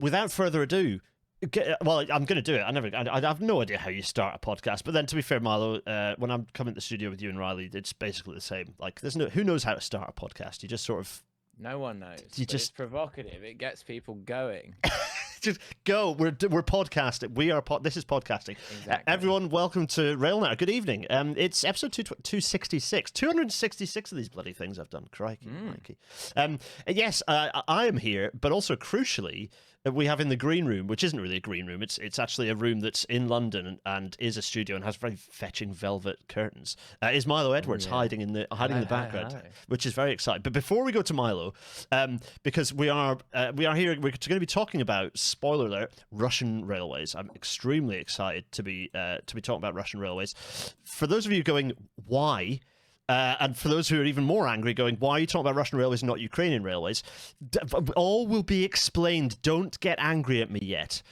without further ado, well, I'm going to do it. I have no idea how you start a podcast. But then, to be fair, Milo, when I'm coming to the studio with you and Riley, it's basically the same. Like, who knows how to start a podcast? You just sort of. No one knows. It's provocative. It gets people going. Just go. We're podcasting. This is podcasting. Exactly. Everyone, welcome to Railnet. Good evening. It's episode 266. 266 of these bloody things I've done. Crikey. Yes, I am here, but also crucially, we have in the green room, which isn't really a green room. It's actually a room that's in London and is a studio and has very fetching velvet curtains. Is Milo Edwards hiding in the background, which is very exciting. But before we go to Milo, because we are here, we're going to be talking about, spoiler alert, Russian railways. I'm extremely excited to be talking about Russian railways. For those of you going, why? And for those who are even more angry, going, why are you talking about Russian railways and not Ukrainian railways? All will be explained. Don't get angry at me yet.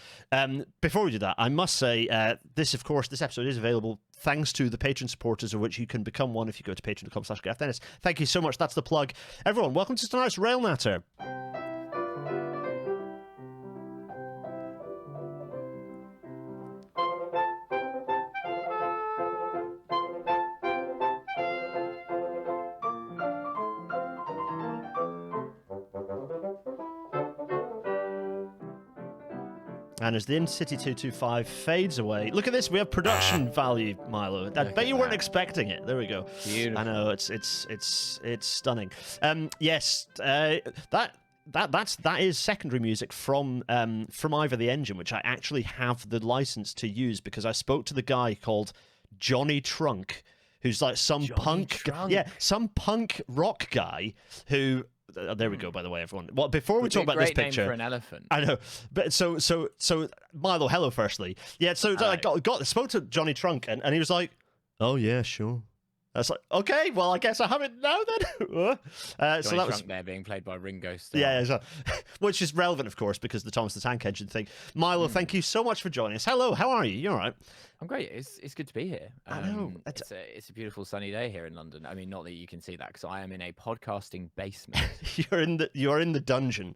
Before we do that, I must say, this episode is available thanks to the patron supporters, of which you can become one if you go to patreon.com/GarethDennis. Thank you so much. That's the plug. Everyone, welcome to tonight's Railnatter. And as the Intercity 225 fades away, look at this. We have production value, Milo. I bet you weren't expecting it. There we go. Beautiful. I know it's stunning. Yes, that is secondary music from Ivor the Engine, which I actually have the license to use because I spoke to the guy called Johnny Trunk, who's like some punk rock guy who. There we go. By the way, everyone. Well, before we talk about this picture, name for an elephant. I know, but so Milo, hello. Firstly, yeah. So I spoke to Johnny Trunk, and he was like, "Oh yeah, sure." I was like, "Okay, well, I guess I have it now then." So that was there being played by Ringo Starr. Yeah, which is relevant, of course, because the Thomas the Tank Engine thing. Milo, thank you so much for joining us. Hello, how are you? You all right? I'm great. It's good to be here. I know. It's a beautiful sunny day here in London. I mean, not that you can see that because I am in a podcasting basement. You're in the dungeon.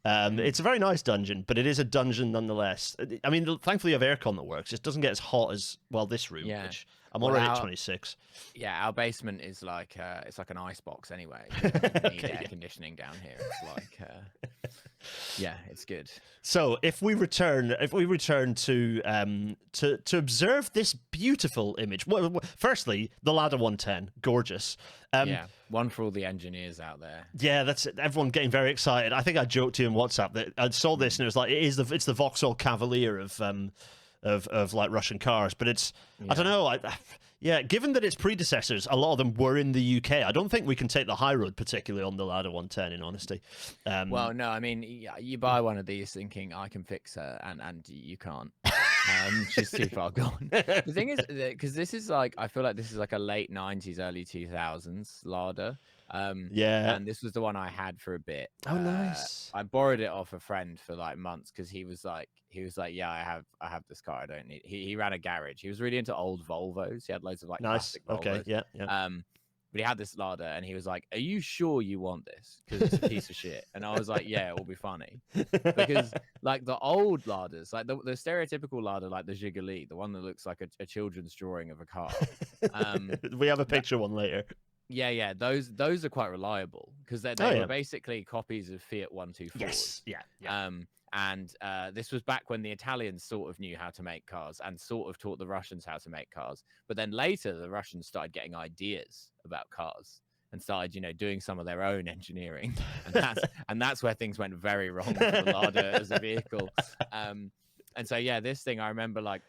It's a very nice dungeon, but it is a dungeon nonetheless. I mean, thankfully you have aircon that works. It doesn't get as hot as this room. Yeah. Which I'm already at 26. Yeah, our basement is like it's like an ice box anyway. You don't need air conditioning down here. It's like yeah, it's good. So if we return to observe this beautiful image. Firstly, the Ladder 110, gorgeous. One for all the engineers out there. Yeah, that's it. Everyone getting very excited. I think I joked to you in WhatsApp that I saw this and it was like it's the Vauxhall Cavalier of like Russian cars, but it's I don't know. Given that its predecessors, a lot of them were in the UK, I don't think we can take the high road, particularly on the Ladder 110. In honesty, well, no, I mean, you buy one of these thinking I can fix her, and you can't. She's too far gone. The thing is, because this is like, I feel like this is like a late 90s, early 2000s Lada. And this was the one I had for a bit. Oh, nice. I borrowed it off a friend for like months because he was like, yeah, I have this car. I don't need. He ran a garage. He was really into old Volvos. He had loads of like nice. Volvos. Okay, yeah. But he had this Lada, and he was like, "Are you sure you want this? Because it's a piece of shit." And I was like, "Yeah, it will be funny." Because like the old Ladas, like the stereotypical Lada, like the Zhiguli, the one that looks like a children's drawing of a car. We have a picture one later. Yeah, those are quite reliable because they were basically copies of Fiat 124s. Yes, yeah. And this was back when the Italians sort of knew how to make cars and sort of taught the Russians how to make cars. But then later, the Russians started getting ideas about cars and started, doing some of their own engineering. And that's where things went very wrong for the Lada as a vehicle. And so, yeah, this thing, I remember like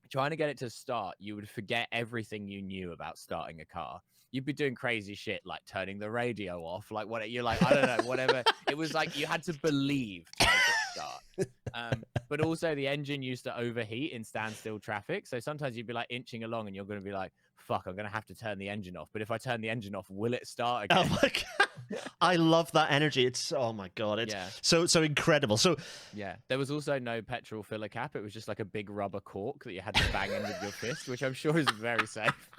trying to get it to start, you would forget everything you knew about starting a car. You'd be doing crazy shit like turning the radio off, like what you're like, I don't know, whatever. It was like you had to believe to make it start. But also the engine used to overheat in standstill traffic. So sometimes you'd be like inching along and you're going to be like, fuck, I'm going to have to turn the engine off. But if I turn the engine off, will it start again? Oh my God. I love that energy. It's, oh my God. It's so incredible. So yeah, there was also no petrol filler cap. It was just like a big rubber cork that you had to bang in with your fist, which I'm sure is very safe.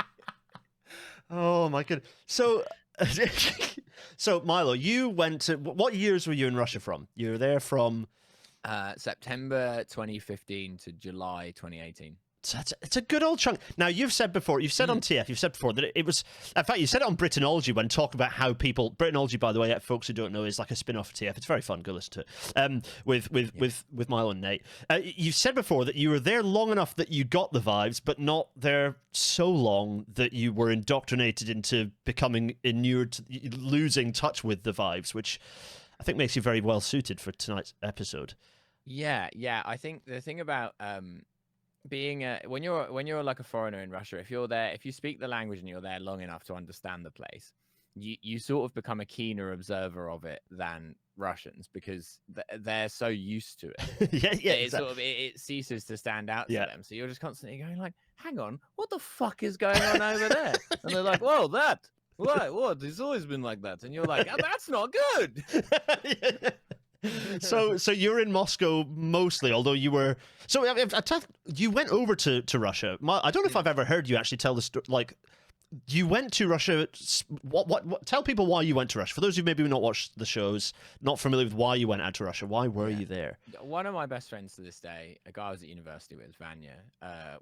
Oh my God. So, so Milo, you went to, what years were you in Russia from? You were there from September 2015 to July 2018. So it's a good old chunk. Now, you've said on TF, you've said before that it was, in fact, you said it on Britanology when talking about how people, Britanology, by the way, folks who don't know, is like a spin-off of TF. It's very fun. Go listen to it. With Milo and Nate. You've said before that you were there long enough that you got the vibes, but not there so long that you were indoctrinated into becoming inured to losing touch with the vibes, which I think makes you very well suited for tonight's episode. Yeah. I think the thing about being when you're like a foreigner in Russia, if you speak the language and you're there long enough to understand the place, you sort of become a keener observer of it than Russians, because they're so used to it. It ceases to stand out to them. So you're just constantly going like, hang on, what the fuck is going on over there? And they're like, whoa, that what? It's always been like that. And you're like, oh, that's not good. So you're in Moscow mostly, although you were. So you went over to Russia. I don't know if I've ever heard you actually tell the story. Like, you went to Russia. What? Tell people why you went to Russia. For those who maybe not watched the shows, not familiar with why you went out to Russia. Why were you there? One of my best friends to this day, a guy I was at university with, Vanya.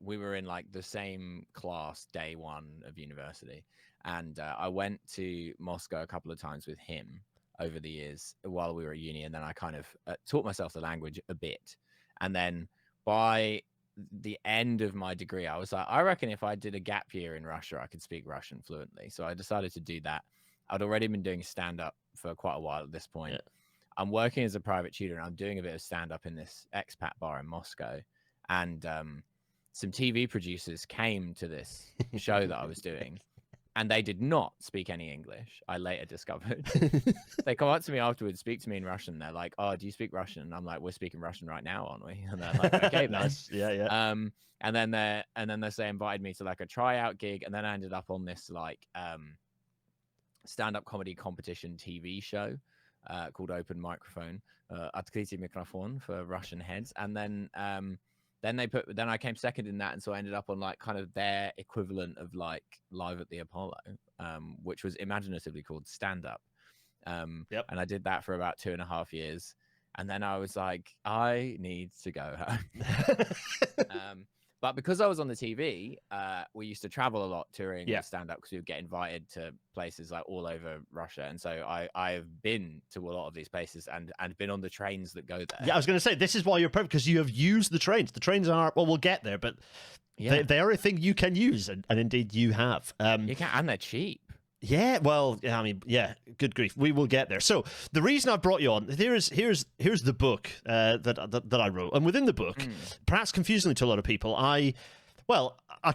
We were in like the same class day one of university, and I went to Moscow a couple of times with him over the years while we were at uni, and then I kind of taught myself the language a bit, and then by the end of my degree I was like, I reckon if I did a gap year in Russia I could speak Russian fluently. So I decided to do that. I'd already been doing stand-up for quite a while at this point. I'm working as a private tutor, and I'm doing a bit of stand-up in this expat bar in Moscow, and some TV producers came to this show that I was doing, and they did not speak any English, I later discovered. They come up to me afterwards, speak to me in Russian. They're like, oh, do you speak Russian? And I'm like, we're speaking Russian right now, aren't we? And they're like, okay, nice. Yeah. And then they invited me to like a tryout gig, and then I ended up on this like stand-up comedy competition TV show called Open Microphone, Открытый микрофон for Russian heads. And then I came second in that, and so I ended up on like kind of their equivalent of like Live at the Apollo, which was imaginatively called Stand Up. And I did that for about 2.5 years, and then I was like, I need to go home. But because I was on the TV, we used to travel a lot touring stand up, because we would get invited to places like all over Russia. And so I've been to a lot of these places and been on the trains that go there. Yeah, I was going to say, this is why you're perfect, because you have used the trains. The trains are, well, we'll get there, but they are a thing you can use. And indeed you have. You can, and they're cheap. Yeah, well, I mean, yeah, good grief. We will get there. So the reason I brought you on, here's the book that I wrote. And within the book, perhaps confusingly to a lot of people, I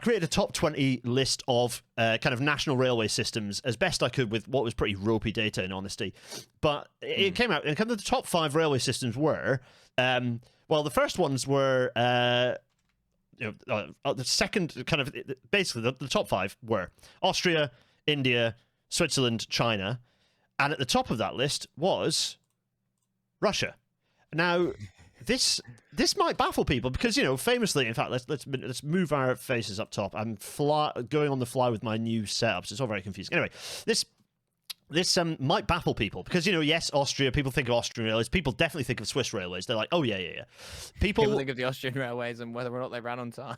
created a top 20 list of kind of national railway systems as best I could with what was pretty ropey data, in honesty. But it came out, and kind of the top 5 railway systems were, the first ones were, the second kind of, basically the top 5 were Austria, India, Switzerland, China, and at the top of that list was Russia. Now, this might baffle people because, you know, famously, in fact, let's move our faces up top. I'm going on the fly with my new setups. It's all very confusing. Anyway, this might baffle people because, you know, yes, Austria, people think of Austrian railways. People definitely think of Swiss railways. They're like, oh, yeah. People think of the Austrian railways and whether or not they ran on time.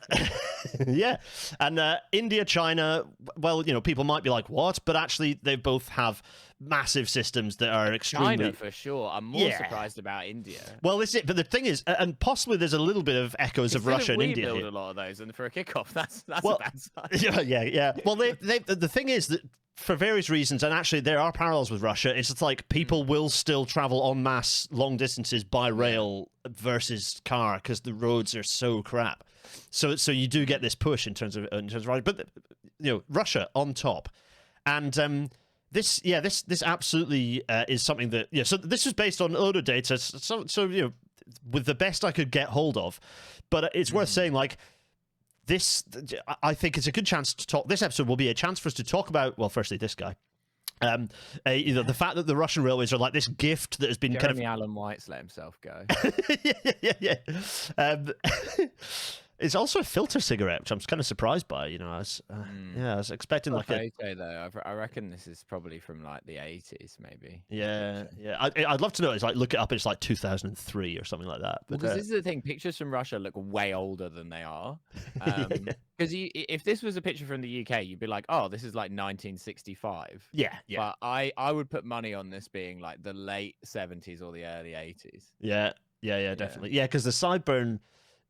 Yeah. And India, China, well, you know, people might be like, what? But actually, they both have massive systems that are extremely... China, for sure. I'm more surprised about India. Well, this is it. But the thing is, and possibly there's a little bit of echoes of Russia and India. We build a lot of those, and for a kickoff, that's a bad sign. Yeah. Well, the thing is that for various reasons, and actually there are parallels with Russia, it's just like people will still travel en masse long distances by rail versus car because the roads are so crap. So you do get this push in terms of riding. But you know, Russia on top, and this absolutely is something that So this is based on a load of data. So you know, with the best I could get hold of, but it's worth saying like. I think it's a good chance to talk. This episode will be a chance for us to talk about, well, firstly, this guy. The fact that the Russian railways are like this gift that has been Jeremy Allen White's let himself go. Yeah. It's also a filter cigarette, which I'm kind of surprised by. You know, I was expecting like a photo though. I reckon this is probably from like the 80s, maybe. yeah. I'd love to know. It's like look it up. It's like 2003 or something like that. But Because this is the thing, pictures from Russia look way older than they are. yeah, Because if this was a picture from the UK, you'd be like, oh, this is like 1965. yeah. But I would put money on this being like the late 70s or the early 80s. Yeah, definitely. Yeah, because the sideburn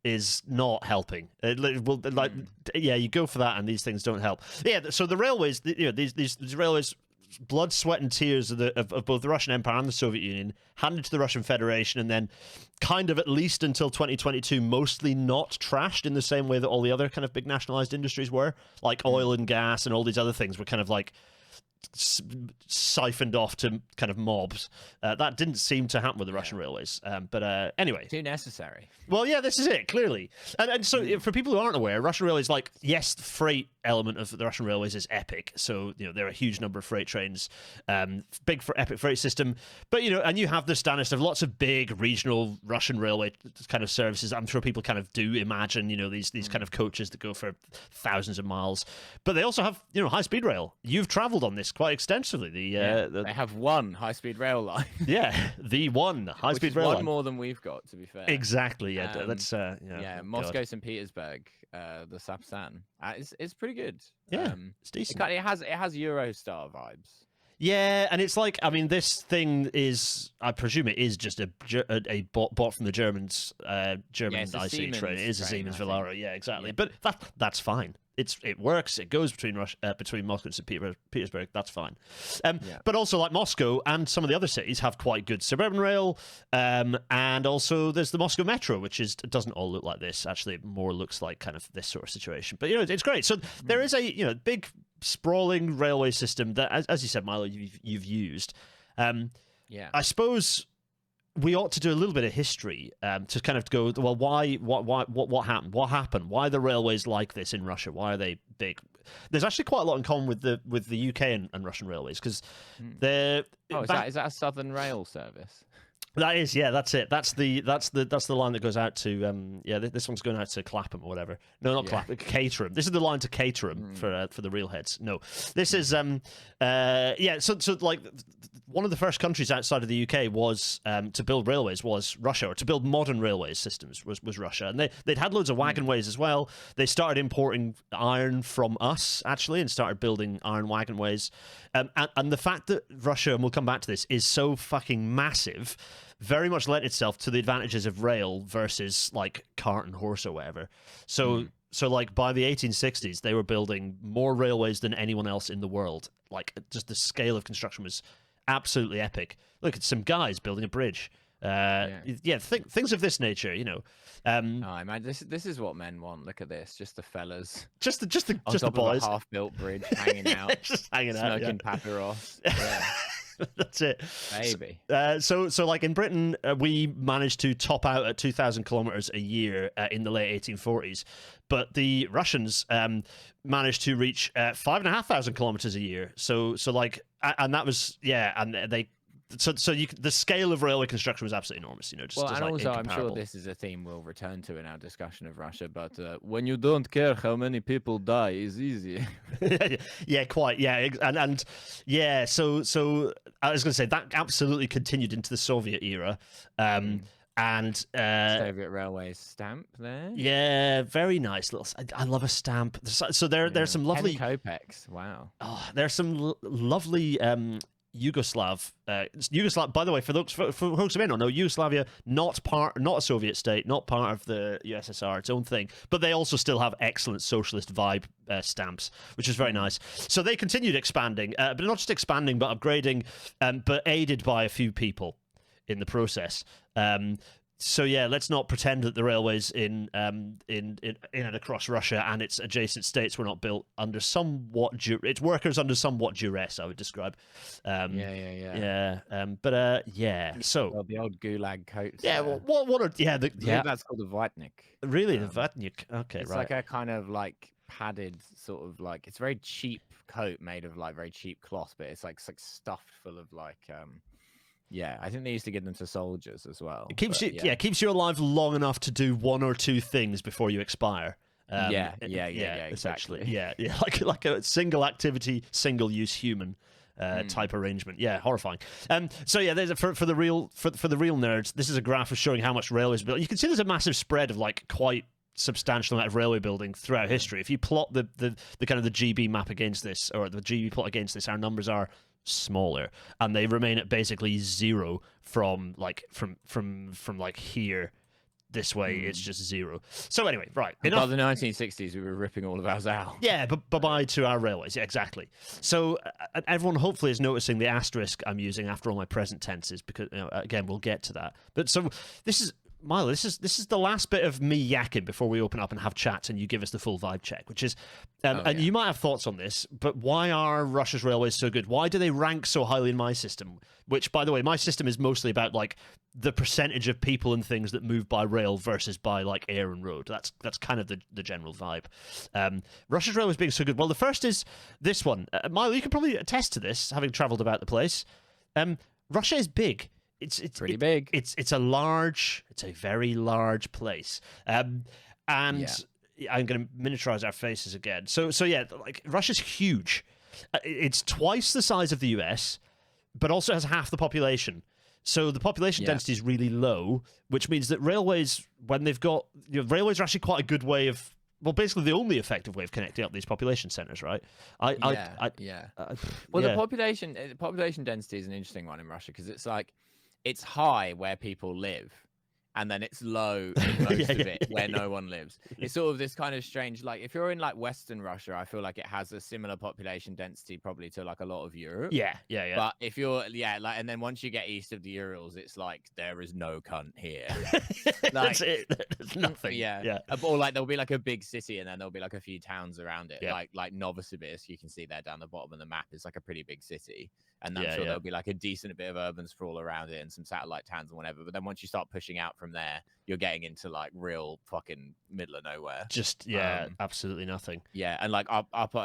is not helping. You go for that, and these things don't help. Yeah, so the railways, these railways, blood, sweat, and tears of both the Russian Empire and the Soviet Union, handed to the Russian Federation, and then kind of at least until 2022, mostly not trashed in the same way that all the other kind of big nationalized industries were, like oil and gas and all these other things were kind of like siphoned off to kind of mobs. That didn't seem to happen with the Russian railways. But anyway. Too necessary. Well, yeah, this is it, clearly. And so for people who aren't aware, Russian railways, like, yes, the freight element of the Russian railways is epic. So, there are a huge number of freight trains, big for epic freight system. But, and you have the standards of lots of big regional Russian railway kind of services. I'm sure people kind of do imagine, these kind of coaches that go for thousands of miles. But they also have, high-speed rail. You've traveled on this quite extensively. They have one high-speed rail line. Yeah, the one high-speed rail one line. More than we've got, to be fair. Exactly. Yeah, that's Moscow, St. Petersburg, the Sapsan. It's pretty good. Yeah, it's decent. It has Eurostar vibes. Yeah, and it's like, I mean, this thing is, I presume it is just a bought from the Germans, German IC train. It is a Siemens Velaro. Yeah, exactly. Yeah. But that's fine. It works. It goes between Moscow and St. Petersburg. That's fine. But also, like Moscow and some of the other cities have quite good suburban rail. And also, there's the Moscow Metro, which doesn't all look like this. Actually, it more looks like kind of this sort of situation. But it's great. So there is a big sprawling railway system that, as you said, Milo, you've used. I suppose we ought to do a little bit of history to kind of go, well, what happened? Why are the railways like this in Russia? Why are they big? There's actually quite a lot in common with the UK and Russian railways because they're. Is that a Southern Rail service? That is, yeah, that's it. That's the line that goes out to this one's going out to Clapham or whatever. No, not Clapham, Caterham. This is the line to Caterham for the real heads. No, this is So like one of the first countries outside of the UK was to build railways was Russia, or to build modern railway systems was Russia, and they'd had loads of wagon ways as well. They started importing iron from us actually, and started building iron wagon ways. And the fact that Russia, and we'll come back to this, is so fucking massive, very much lent itself to the advantages of rail versus like cart and horse or whatever. So like by the 1860s, they were building more railways than anyone else in the world. Like just the scale of construction was absolutely epic. Look at some guys building a bridge. Things of this nature, man, this is what men want. Look at this, just the fellas, just the boys, half-built bridge hanging out, just hanging out, smoking papyros. Yeah. That's it, baby. So like in Britain, we managed to top out at 2,000 kilometers a year in the late 1840s, but the Russians managed to reach 5,500 kilometers a year. So like, and that was and they. So the scale of railway construction was absolutely enormous, I'm sure this is a theme we'll return to in our discussion of Russia. But when you don't care how many people die, is easy. Yeah, quite. Yeah, and yeah. So I was going to say that absolutely continued into the Soviet era. And Soviet Railways stamp there. Yeah, very nice little. I love a stamp. So there's some lovely 10 kopecks. Wow. Oh, there's some lovely. Yugoslav. By the way, for folks who may not know, Yugoslavia not a Soviet state, not part of the USSR, its own thing, but they also still have excellent socialist vibe stamps, which is very nice. So they continued expanding, but not just expanding, but upgrading, but aided by a few people in the process. So yeah, let's not pretend that the railways in and across Russia and its adjacent states were not built under its workers under somewhat duress, I would describe. Yeah. So the old gulag coats. Yeah. That's called the Vatnik. Really, the Vatnik. Okay, it's right. Like a kind of like padded sort of like, it's a very cheap coat made of like very cheap cloth, but it's like stuffed full of like Yeah, I think they used to give them to soldiers as well. It keeps but, you, keeps you alive long enough to do one or two things before you expire. Exactly. Essentially. Yeah, like a single activity, single use human type arrangement. Yeah, horrifying. So yeah, there's for the real nerds. This is a graph of showing how much railways built. You can see there's a massive spread of like quite substantial amount of railway building throughout history. If you plot the kind of the GB map against this, or the GB plot against this, our numbers are smaller, and they remain at basically zero from like here this way. It's just zero. So anyway, right, by the 1960s we were ripping all of ours out. Yeah, but bye-bye to our railways. Yeah, exactly. So everyone hopefully is noticing the asterisk I'm using after all my present tenses, because again, we'll get to that. But so this is Milo, this is the last bit of me yakking before we open up and have chats and you give us the full vibe check, which is, and you might have thoughts on this, but why are Russia's railways so good? Why do they rank so highly in my system? Which, by the way, my system is mostly about like the percentage of people and things that move by rail versus by like air and road. That's kind of the general vibe. Russia's railways being so good. Well, the first is this one. Milo, you can probably attest to this, having travelled about the place. Russia is big. It's pretty big. It's a very large place. And I'm going to miniaturize our faces again. So yeah, like Russia's huge. It's twice the size of the US, but also has half the population. So the population density is really low, which means that railways, when they've got, railways are actually quite a good way of, well, basically the only effective way of connecting up these population centers, right? The population density is an interesting one in Russia, because it's like, it's high where people live, and then it's low in most of it where no one lives. It's sort of this kind of strange, like if you're in like Western Russia, I feel like it has a similar population density probably to like a lot of Europe. Yeah. But if you're, like, and then once you get east of the Urals, it's like, there is no cunt here. Like, that's it. There's nothing. Yeah. Or like there'll be like a big city, and then there'll be like a few towns around it. Yeah. Like Novosibirsk, you can see there down the bottom of the map, is like a pretty big city. And I'm sure there'll be like a decent bit of urban sprawl around it and some satellite towns and whatever. But then once you start pushing out from there, you're getting into like real fucking middle of nowhere. Just absolutely nothing. Yeah, and like up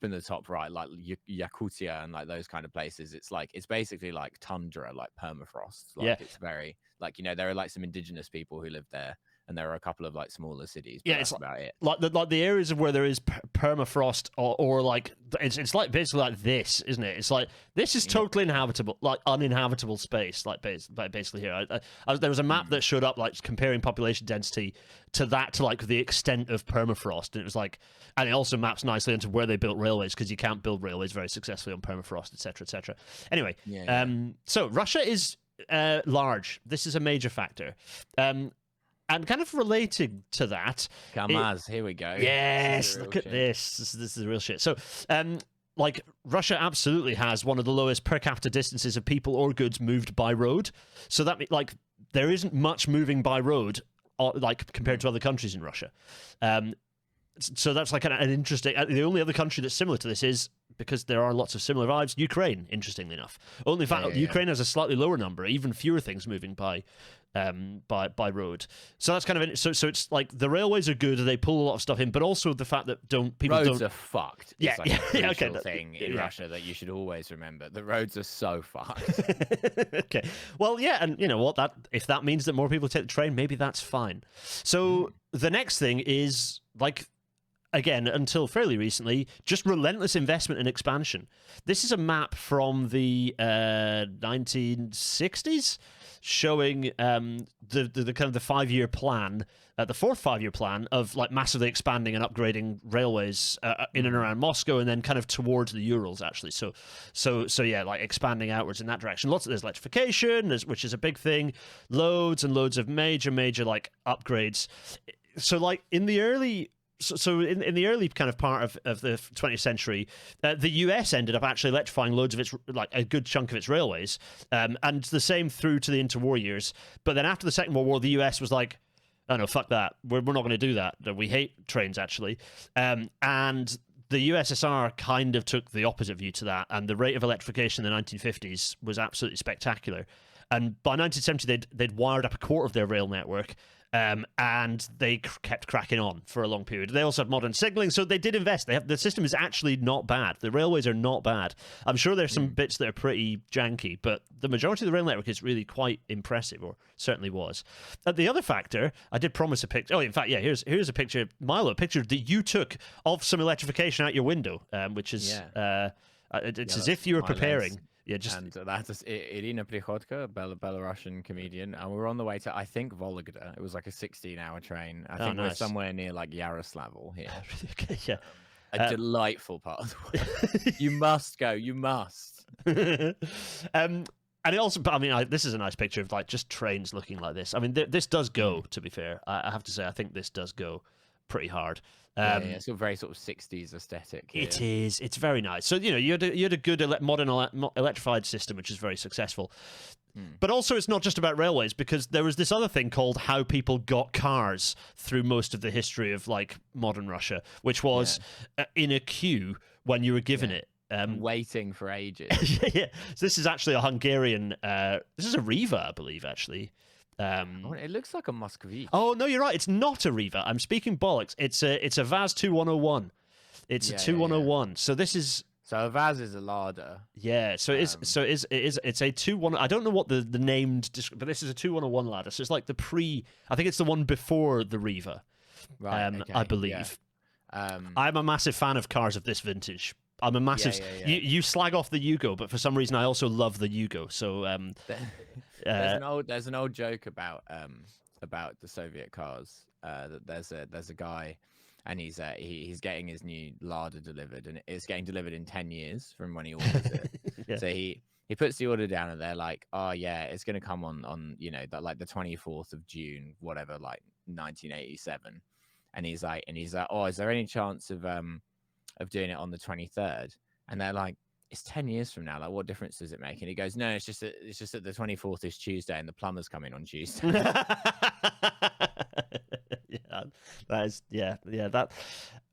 in the top right, like Yakutia and like those kind of places, it's like it's basically like tundra, like permafrost. Like it's very like, there are like some indigenous people who live there. And there are a couple of like smaller cities. But that's about it. Like the areas of where there is permafrost, or like it's like basically like this, isn't it? It's like this is totally inhabitable, like uninhabitable space. Like basically here, there was a map that showed up like comparing population density to like the extent of permafrost, and it was like, and it also maps nicely into where they built railways, because you can't build railways very successfully on permafrost, etc., etc. Anyway, so Russia is large. This is a major factor. And kind of related to that, Kamaz, here we go. Yes, look at this. This is the real shit. So, like Russia absolutely has one of the lowest per capita distances of people or goods moved by road. So that like there isn't much moving by road, like compared to other countries in Russia. So that's like an interesting. The only other country that's similar to this is, because there are lots of similar vibes, Ukraine. Interestingly enough, only fact Ukraine has a slightly lower number, even fewer things moving by road. So that's kind of so it's like the railways are good, they pull a lot of stuff in, but also the fact that roads are fucked. Yeah, it's like a crucial thing in Russia that you should always remember. The roads are so fucked. Okay, well, yeah, and you know what? That if that means that more people take the train, maybe that's fine. So the next thing is like, again, until fairly recently, just relentless investment and expansion. This is a map from the 1960s showing the kind of the 5-year plan, the fourth 5-year plan of like massively expanding and upgrading railways in and around Moscow, and then kind of towards the Urals, actually. So yeah, like expanding outwards in that direction. There's electrification, which is a big thing. Loads and loads of major like upgrades. So like in the early. So in the early kind of part of the 20th century, the US ended up actually electrifying loads of its, like a good chunk of its railways, and the same through to the interwar years. But then after the Second World War, the US was like, oh no, fuck that. We're not going to do that. We hate trains, actually. And the USSR kind of took the opposite view to that, and the rate of electrification in the 1950s was absolutely spectacular. And by 1970, they'd wired up a quarter of their rail network, And they kept cracking on for a long period. They also have modern signaling, so they did invest. The system is actually not bad. The railways are not bad. I'm sure there's some bits that are pretty janky, but the majority of the rail network is really quite impressive, or certainly was. The other factor, I did promise a picture. Oh, in fact, yeah, here's a picture, Milo, a picture that you took of some electrification out your window, which is it's as if you were preparing. Yeah, just and that's Irina Prihodka, Belarusian comedian, and we were on the way to, I think, Vologda. It was like a 16-hour train. I think we're somewhere near like Yaroslavl here. Okay, yeah, a delightful part of the world. You must go. You must. And it also, I mean, this is a nice picture of like just trains looking like this. I mean, this does go. To be fair, I have to say, I think this does go pretty hard. Yeah, it's a very sort of 60s aesthetic. Here. It is. It's very nice. So, you had a good modern electrified system, which is very successful. But also, it's not just about railways, because there was this other thing called how people got cars through most of the history of like modern Russia, which was in a queue when you were given it. Waiting for ages. Yeah. So this is actually a Hungarian. This is a Riva, I believe, actually. It looks like a Muscovite. Oh no, you're right. It's not a Riva. I'm speaking bollocks. It's a Vaz 2101. It's a 2101. So this is. So a Vaz is a Lada. Yeah. So it's it's a 21. I don't know what the named, but this is a 2101 Lada. So it's like I think it's the one before the Riva. Right. Okay, I believe. Yeah. I'm a massive fan of cars of this vintage. I'm a massive. You slag off the Yugo, but for some reason I also love the Yugo. So there's an old joke about the Soviet cars. That there's a guy, and he's getting his new Lada delivered, and it's getting delivered in 10 years from when he orders it. So he puts the order down, and they're like, oh yeah, it's gonna come on that like the 24th of June, whatever, like 1987. And he's like, oh, is there any chance of doing it on the 23rd? And they're like, it's 10 years from now. Like, what difference does it make? And he goes, no, it's just that the 24th is Tuesday and the plumber's coming on Tuesday. That.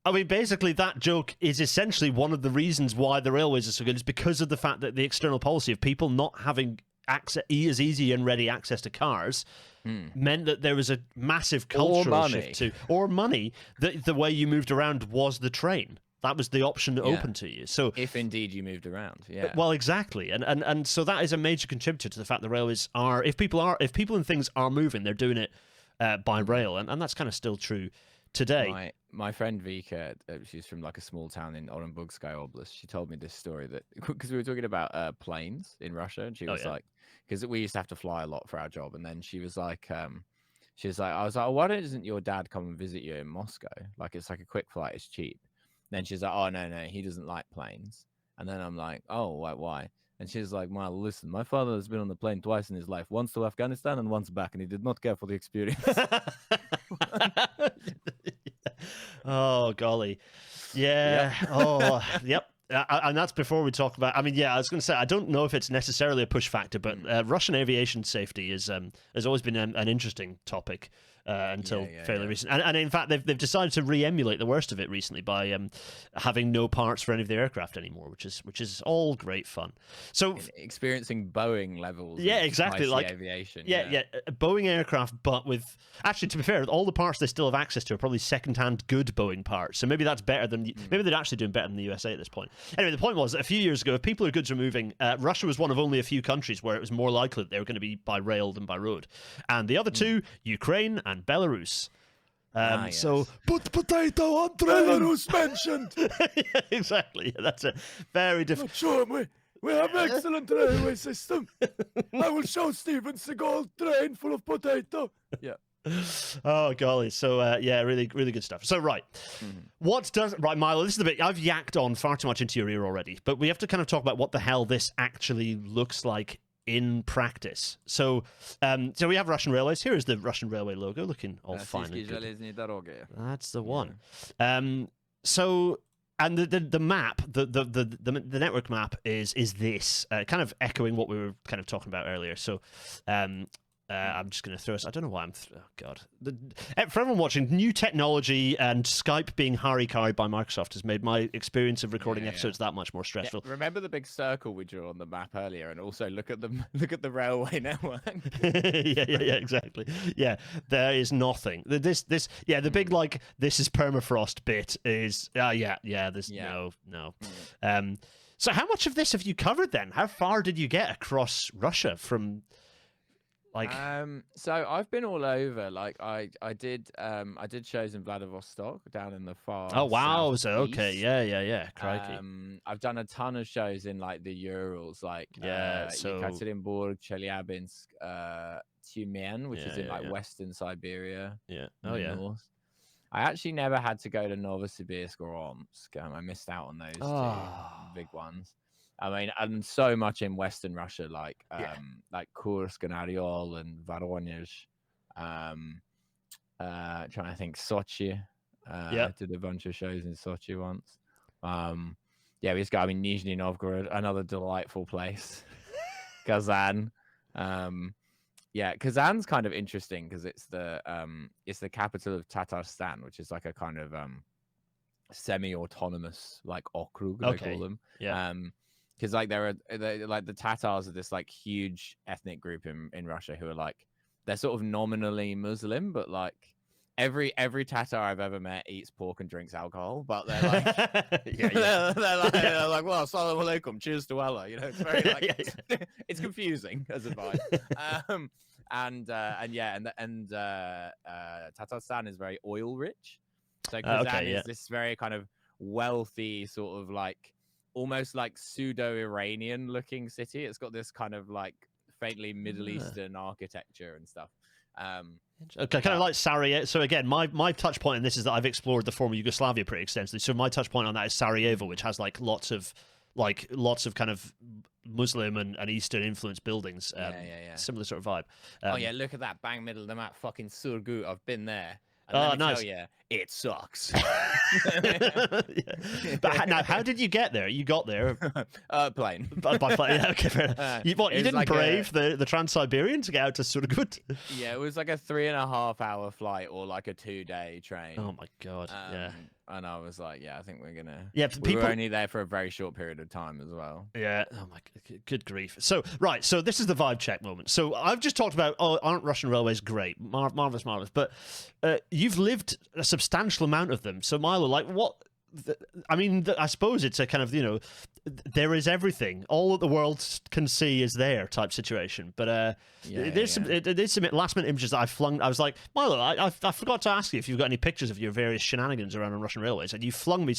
I mean, basically, that joke is essentially one of the reasons why the railways are so good. Is because of the fact that the external policy of people not having access, as easy and ready access to cars, meant that there was a massive cultural shift to, or money, that the way you moved around was the train. That was the option open to you. So if indeed you moved around, yeah. Well, exactly, and so that is a major contributor to the fact the railways are. If people and things are moving, they're doing it by rail, and that's kind of still true today. My friend Vika, she's from like a small town in Orenburgskaya Oblast. She told me this story that because we were talking about planes in Russia, and she was like, because we used to have to fly a lot for our job, and then she was like, I was like, oh, why doesn't your dad come and visit you in Moscow? Like, it's like a quick flight, it's cheap. Then she's like, oh, no, he doesn't like planes. And then I'm like, oh, why? And she's like, well, listen, my father has been on the plane twice in his life, once to Afghanistan and once back, and he did not care for the experience. Oh, golly. Yeah. Yep. Oh, yep. And that's before we talk about. I mean, I was going to say I don't know if it's necessarily a push factor, but Russian aviation safety has always been an interesting topic until fairly recent. And in fact, they've decided to re-emulate the worst of it recently by having no parts for any of the aircraft anymore, which is all great fun. So experiencing Boeing levels. Yeah, exactly. Like aviation. Yeah, Boeing aircraft, but with actually, to be fair, all the parts they still have access to are probably second-hand good Boeing parts. So maybe that's better than maybe they're actually doing better than the USA at this point. Anyway, the point was that a few years ago, if people or goods were moving, Russia was one of only a few countries where it was more likely that they were going to be by rail than by road, and the other two, Ukraine and Belarus. So put potato on Belarus mentioned. Yeah, exactly. That's a very different. Sure, we have excellent railway system. I will show Steven Seagal train full of potato. Yeah. Oh golly. So really, really good stuff. So right, Milo? This is the bit I've yacked on far too much into your ear already, but we have to kind of talk about what the hell this actually looks like in practice. So we have Russian railways. Here is the Russian railway logo, looking all fine and good. That's the one. So, and the map, the network map is this kind of echoing what we were kind of talking about earlier. So I'm just going to throw us. I don't know why oh, God. For everyone watching, new technology and Skype being harry-carried by Microsoft has made my experience of recording episodes that much more stressful. Yeah, remember the big circle we drew on the map earlier, and also look at the railway network. yeah, exactly. Yeah, there is nothing. The big like this is permafrost bit is There's no. So how much of this have you covered then? How far did you get across Russia from? Like, so I've been all over. Like I did shows in Vladivostok down in the far. Oh wow! So southeast. okay, yeah. Crikey. I've done a ton of shows in like the Urals, like so Yekaterinburg, Chelyabinsk, Tyumen, which is in like western Siberia. Yeah. North. I actually never had to go to Novosibirsk or Omsk. I missed out on those two big ones. I mean, and so much in Western Russia, like Kursk and Oryol and Voronezh. Trying to think, Sochi. I did a bunch of shows in Sochi once. We just got. I mean, Nizhny Novgorod, another delightful place. Kazan. Kazan's kind of interesting because it's the capital of Tatarstan, which is like a kind of semi-autonomous like okrug, they call them. Yeah. Because like the Tatars are this like huge ethnic group in Russia who are like they're sort of nominally Muslim, but like every Tatar I've ever met eats pork and drinks alcohol, but they're like they're like well, assalamu alaikum, cheers to Allah. You know, it's very like it's confusing as a vibe. Tatarstan is very oil rich, so Kazan is this very kind of wealthy sort of like almost like pseudo-Iranian looking city. It's got this kind of like faintly Middle Eastern architecture and stuff. Okay, kind of like Sarajevo. So again, my touch point in this is that I've explored the former Yugoslavia pretty extensively. So my touch point on that is Sarajevo, which has like lots of kind of Muslim and Eastern influenced buildings. Similar sort of vibe. Look at that bang middle of the map, fucking Surgut. I've been there. And let me nice. tell you, it sucks. But now, how did you get there? You got there plane. By plane. Okay, fair enough. You didn't like brave the Trans-Siberian to get out to Surgut? Yeah, it was like a 3.5 hour flight or like a 2-day train. Oh my god! And I was like, I think we're gonna. Yeah, we were only there for a very short period of time as well. Yeah. Oh my good grief. So so this is the vibe check moment. So I've just talked about aren't Russian railways great? Marvelous. But you've lived a substantial amount of them. So Milo, like what? I suppose it's a kind of there is everything. All that the world can see is there type situation. But there's some last minute images that I flung. I was like, Milo, I forgot to ask you if you've got any pictures of your various shenanigans around on Russian railways, and you flung me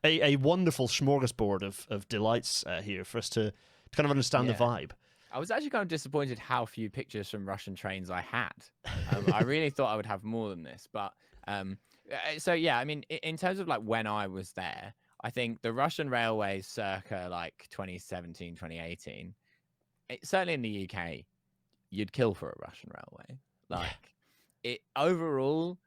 a wonderful smorgasbord of delights here for us to kind of understand the vibe. I was actually kind of disappointed how few pictures from Russian trains I had. I really thought I would have more than this, but. I mean, in terms of like when I was there, I think the Russian railways circa like 2017, 2018, certainly in the UK, you'd kill for a Russian railway. Like overall,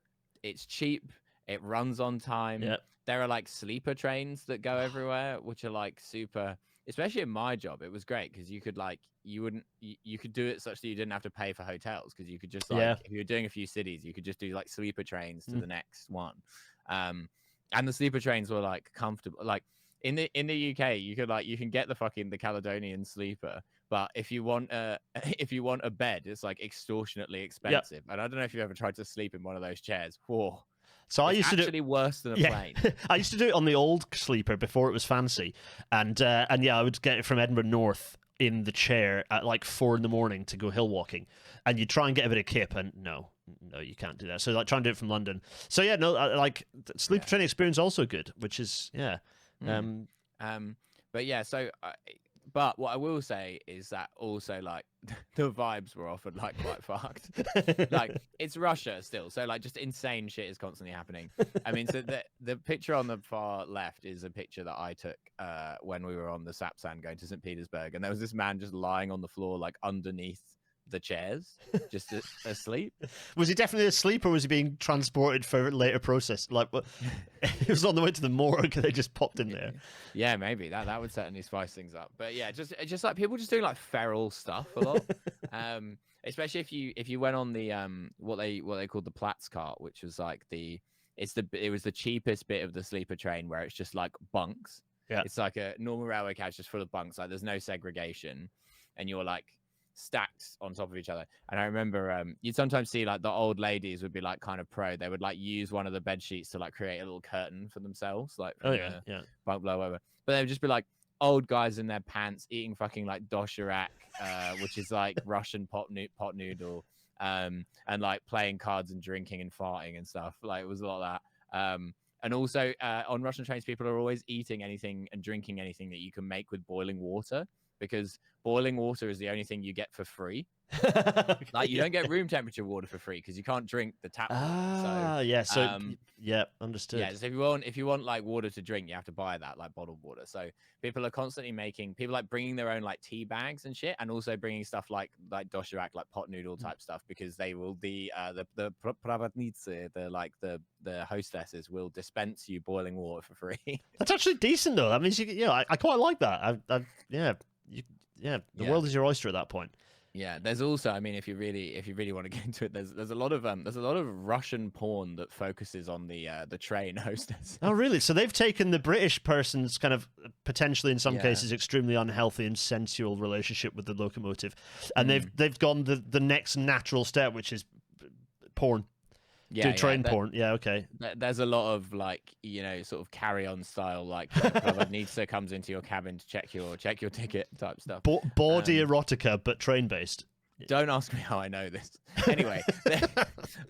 it's cheap. It runs on time. Yep. There are like sleeper trains that go everywhere, which are like super. Especially in my job, it was great because you could like you could do it such that you didn't have to pay for hotels because you could just like if you're doing a few cities, you could just do like sleeper trains to the next one, and the sleeper trains were like comfortable. Like in the UK, you can get the Caledonian sleeper, but if you want a bed, it's like extortionately expensive. And I don't know if you've ever tried to sleep in one of those chairs. Whoa. So I used to do actually worse than a plane. I used to do it on the old sleeper before it was fancy, and I would get it from Edinburgh North in the chair at like 4 a.m. to go hill walking, and you try and get a bit of kip, and no, you can't do that. So like try and do it from London. So like sleeper training experience also good, which is But what I will say is that also like the vibes were often like quite fucked. Like it's Russia still, so like just insane shit is constantly happening. I mean, so the picture on the far left is a picture that I took when we were on the Sapsan going to St. Petersburg, and there was this man just lying on the floor like underneath the chairs, just asleep. Was he definitely asleep, or was he being transported for later process? Like, he was on the way to the morgue, and they just popped him there. Yeah, maybe that would certainly spice things up. But yeah, just like people just doing like feral stuff a lot. Especially if you went on the what they called the Platz cart, which was like it was the cheapest bit of the sleeper train where it's just like bunks. Yeah. It's like a normal railway carriage just full of bunks. Like there's no segregation, and you're like stacked on top of each other. And I remember you'd sometimes see like the old ladies would be like kind of pro. They would like use one of the bed sheets to like create a little curtain for themselves, like from yeah. bunk below, whatever. But they would just be like old guys in their pants eating fucking like dosherak, which is like Russian pot noodle, and like playing cards and drinking and farting and stuff. Like it was a lot of that. And also on Russian trains, people are always eating anything and drinking anything that you can make with boiling water, because boiling water is the only thing you get for free. Okay, Like you don't get room temperature water for free because you can't drink the tap water. Yeah, understood. Yeah, so if you want like water to drink, you have to buy that, like bottled water. So people are constantly people like bringing their own like tea bags and shit, and also bringing stuff like dosherak, like pot noodle type stuff, because they will the pravatnice, the hostesses will dispense you boiling water for free. That's actually decent though. That means I quite like that. The world is your oyster at that point. Yeah, there's also, I mean, if you really want to get into it, there's a lot of Russian porn that focuses on the train hostess. Oh, really? So they've taken the British person's kind of potentially, in some cases, extremely unhealthy and sensual relationship with the locomotive, and they've gone the next natural step, which is porn. Train porn. Yeah, okay. There's a lot of like, sort of carry-on style, like Nitsa comes into your cabin to check your ticket type stuff. Bawdy erotica, but train based. Don't ask me how I know this. Anyway,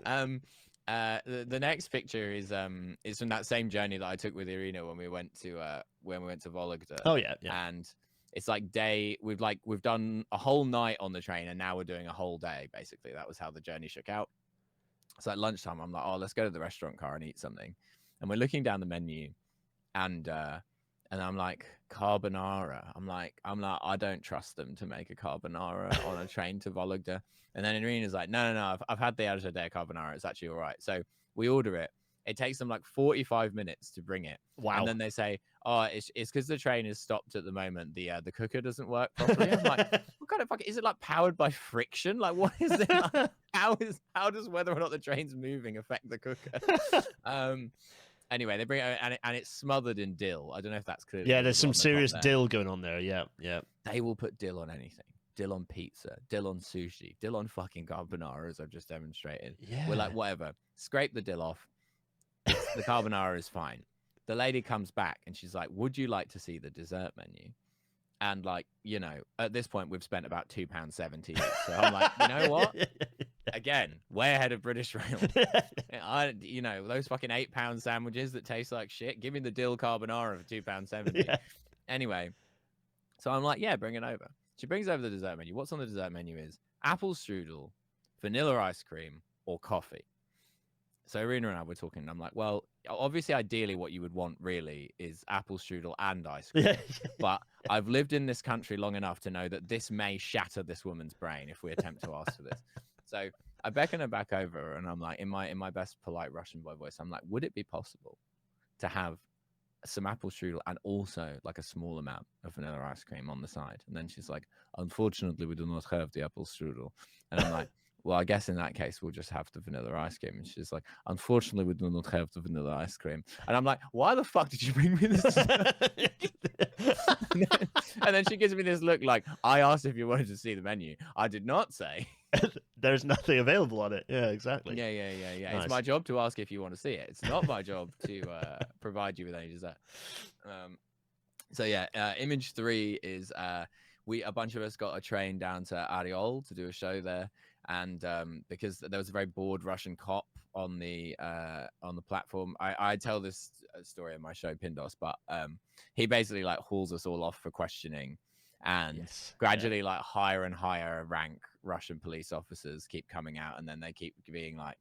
the next picture is from that same journey that I took with Irina when we went to Vologda. Oh yeah. And it's like we've done a whole night on the train, and now we're doing a whole day. Basically, that was how the journey shook out. So at lunchtime, I'm like, oh, let's go to the restaurant car and eat something. And we're looking down the menu, and I'm like, carbonara. I'm like, I don't trust them to make a carbonara on a train to Vologda. And then Irina's like, no, I've had the Alta Day carbonara. It's actually all right. So we order it. It takes them like 45 minutes to bring it. Wow. And then they say, oh, it's because the train is stopped at the moment. The cooker doesn't work properly. I'm like, what kind of fuck? Is it like powered by friction? Like, what is it? Like, how does whether or not the train's moving affect the cooker? Anyway, they bring it and it's smothered in dill. I don't know if that's clear. Yeah, there's some serious dill going on there. Yeah. They will put dill on anything. Dill on pizza, dill on sushi, dill on fucking carbonara, as I've just demonstrated. Yeah. We're like, whatever. Scrape the dill off. The carbonara is fine. The lady comes back and she's like, would you like to see the dessert menu? And like, at this point we've spent about £2.70. So I'm like, you know what? Again, way ahead of British Rail. Those fucking £8 sandwiches that taste like shit. Give me the dill carbonara for £2.70. Yeah. Anyway, so I'm like, yeah, bring it over. She brings over the dessert menu. What's on the dessert menu is apple strudel, vanilla ice cream, or coffee. So Irina and I were talking, and I'm like, well, obviously, ideally, what you would want really is apple strudel and ice cream. Yeah. But I've lived in this country long enough to know that this may shatter this woman's brain if we attempt to ask for this. So I beckon her back over, and I'm like, in my best polite Russian boy voice, I'm like, would it be possible to have some apple strudel and also like a small amount of vanilla ice cream on the side? And then she's like, unfortunately, we do not have the apple strudel. And I'm like, well, I guess in that case, we'll just have the vanilla ice cream. And she's like, unfortunately, we do not have the vanilla ice cream. And I'm like, why the fuck did you bring me this? And then she gives me this look like, I asked if you wanted to see the menu. I did not say. There's nothing available on it. Yeah, exactly. Yeah. Nice. It's my job to ask if you want to see it. It's not my job to provide you with any dessert. Image 3 is a bunch of us got a train down to Ariol to do a show there. And because there was a very bored Russian cop on the platform, I tell this story in my show Pindos, but he basically like hauls us all off for questioning, and gradually like higher and higher rank Russian police officers keep coming out, and then they keep being like,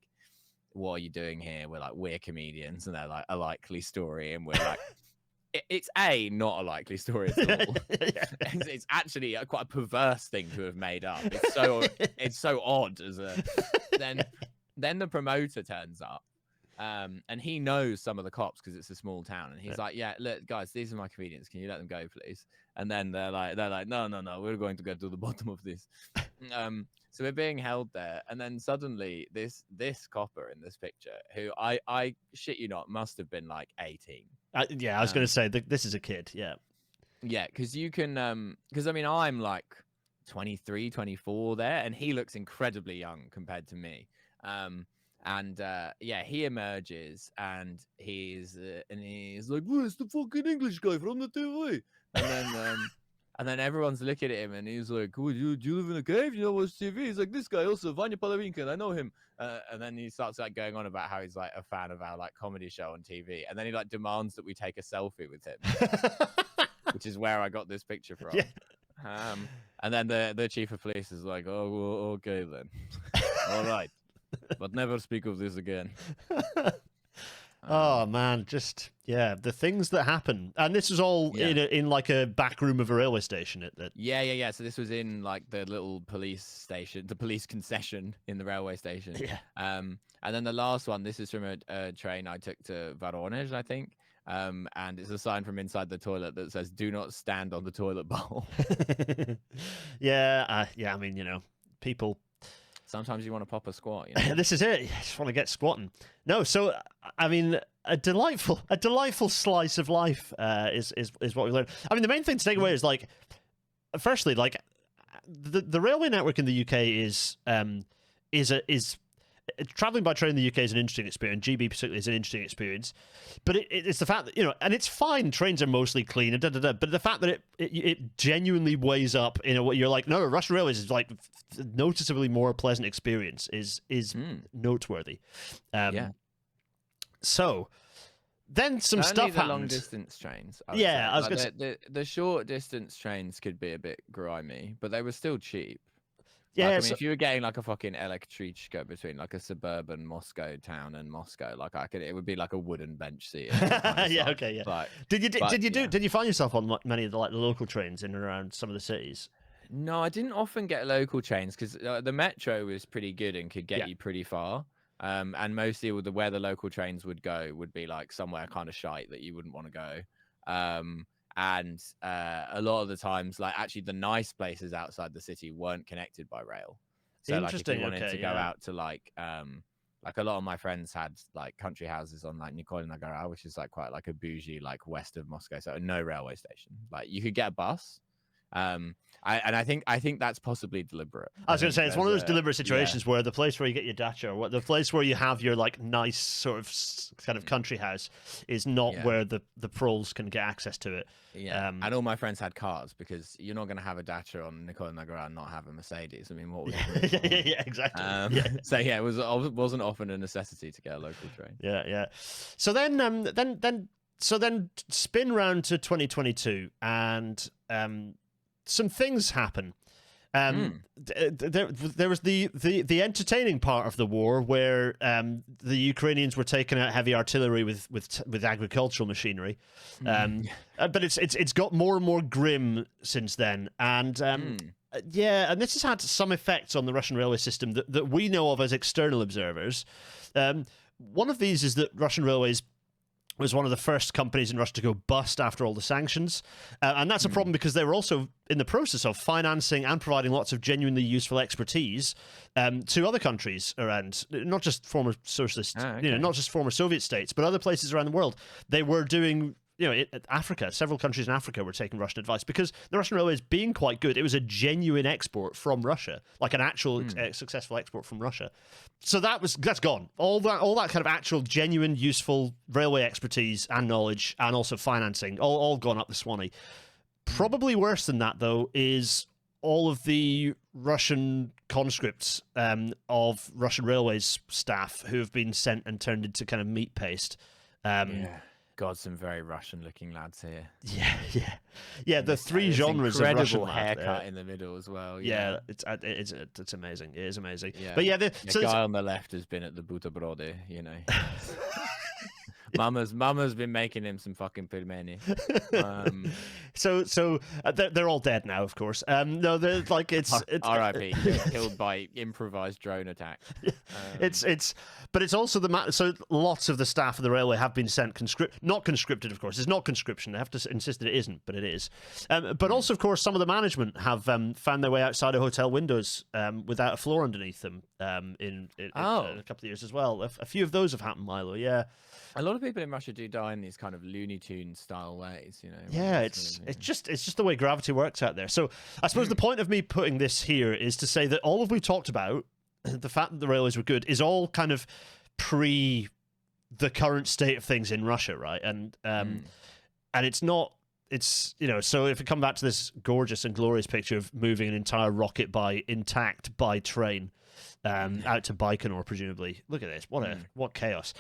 "What are you doing here?" We're like, "We're comedians," and they're like, "A likely story," and we're like. It's not a likely story at all. It's actually quite a perverse thing to have made up. It's so odd as a. Then the promoter turns up, And he knows some of the cops because it's a small town, and he's like, "Yeah, look, guys, these are my comedians. Can you let them go, please?" And then they're like, "No, we're going to get to the bottom of this." So we're being held there, and then suddenly this copper in this picture, who I shit you not, must have been like 18. Yeah, I was going to say this is a kid. Yeah. Yeah, because you can, because I mean, I'm like 23, 24 there, and he looks incredibly young compared to me. Yeah, he emerges, and he's like, "Where's the fucking English guy from the TV?" And then everyone's looking at him, and he's like, "Oh, do you live in a cave? You know what's TV?" He's like, "This guy also, Vanya Palavinkin, I know him." And then he starts like going on about how he's like a fan of our like comedy show on TV, and then he like demands that we take a selfie with him, which is where I got this picture from. Yeah. And then the chief of police is like, "Oh, well, okay then, all right, but never speak of this again." Oh man, just the things that happen, and this was all in like a back room of a railway station. Yeah. So this was in like the little police station, the police concession in the railway station. Yeah. And then the last one, this is from a train I took to Voronezh, I think. And it's a sign from inside the toilet that says, "Do not stand on the toilet bowl." Yeah. I mean, people. Sometimes you want to pop a squat. This is it. I just want to get squatting. No, so I mean, a delightful slice of life is what we learned. I mean, the main thing to take away is like, firstly, like the railway network in the UK is traveling by train in the UK is an interesting experience. GB particularly is an interesting experience, but it's the fact that and it's fine. Trains are mostly clean, and but the fact that it genuinely weighs up in a way you're like, no, Russian Railways is like noticeably more pleasant experience is noteworthy. So then some stuff happened. Long distance trains. I was going to say the short distance trains could be a bit grimy, but they were still cheap. Yeah, like, I mean, if you were getting like a fucking electrichka between like a suburban Moscow town and Moscow, like it would be like a wooden bench seat. Yeah, okay, yeah. Like, did you find yourself on many of the local trains in and around some of the cities? No, I didn't often get local trains because the metro was pretty good and could get you pretty far. And mostly where the local trains would go would be like somewhere kind of shite that you wouldn't want to go. And a lot of the times, like actually the nice places outside the city weren't connected by rail. So like if you wanted to go out to like a lot of my friends had like country houses on like Nikolai Nagara, which is like quite like a bougie, like west of Moscow. So no railway station. Like you could get a bus. I think that's possibly deliberate. I was going to say it's one of those deliberate situations where the place where you get your dacha, or the place where you have your like nice sort of kind of country house, is not where the proles can get access to it. Yeah, and all my friends had cars because you're not going to have a dacha on Nikolai Nagara and not have a Mercedes. I mean, what was it? Yeah, exactly. So yeah, it wasn't often a necessity to get a local train. Yeah. So then spin round to 2022 and some things happen. There was the entertaining part of the war where the Ukrainians were taking out heavy artillery with agricultural machinery, but it's got more and more grim since then, and and this has had some effects on the Russian railway system that we know of as external observers. One of these is that Russian Railways was one of the first companies in Russia to go bust after all the sanctions. And that's a problem because they were also in the process of financing and providing lots of genuinely useful expertise to other countries around, not just former socialist, not just former Soviet states, but other places around the world. They were doing, Africa, several countries in Africa were taking Russian advice because the Russian Railways being quite good, it was a genuine export from Russia, like an actual successful export from Russia. So that's gone. All that kind of actual, genuine, useful railway expertise and knowledge, and also financing, all gone up the Swanee. Probably worse than that, though, is all of the Russian conscripts of Russian Railways staff who have been sent and turned into kind of meat paste. God, some very Russian-looking lads here. Yeah. The three genres of Russian haircut in the middle as well. Yeah, it's amazing. It is amazing. Yeah. But the guy on the left has been at the Buterbrody, Mama's been making him some fucking pelmeni. They're all dead now, of course. No, they're like it's R.I.P. Killed by improvised drone attack. But it's also so lots of the staff of the railway have been sent not conscripted, of course. It's not conscription. I have to insist that it isn't, but it is. But also, of course, some of the management have found their way outside of hotel windows without a floor underneath them in a couple of years as well. A few of those have happened, Milo. Yeah. A lot of people in Russia do die in these kind of Looney Tunes style ways, you know. Yeah, it's just the way gravity works out there. So I suppose the point of me putting this here is to say that all of we've talked about, the fact that the railways were good, is all kind of pre the current state of things in Russia, right? And it's not. It's, you know, so if we come back to this gorgeous and glorious picture of moving an entire rocket intact by train out to Baikonur, presumably. Look at this. What chaos.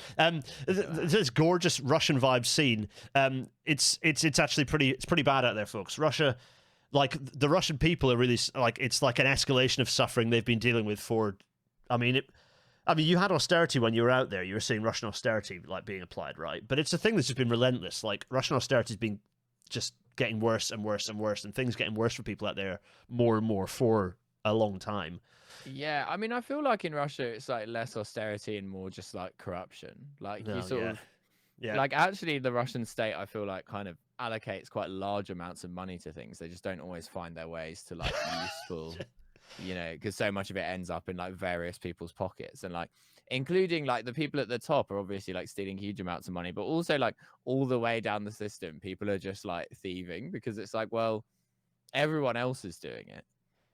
This gorgeous Russian vibe scene. It's actually pretty bad out there, folks. Russia, like the Russian people are really like, it's like an escalation of suffering they've been dealing with for, I mean, you had austerity when you were out there. You were seeing Russian austerity like being applied, right? But it's a thing that's just been relentless. Like Russian austerity has been just getting worse and worse and worse, and things getting worse for people out there more and more for a long time. Yeah, I mean, I feel like in Russia it's like less austerity and more just like corruption. Like you sort of, like actually the Russian state, I feel like kind of allocates quite large amounts of money to things. They just don't always find their ways to like useful, you know, because so much of it ends up in like various people's pockets, and like including like the people at the top are obviously like stealing huge amounts of money, but also like all the way down the system, people are just like thieving because it's like, well, everyone else is doing it.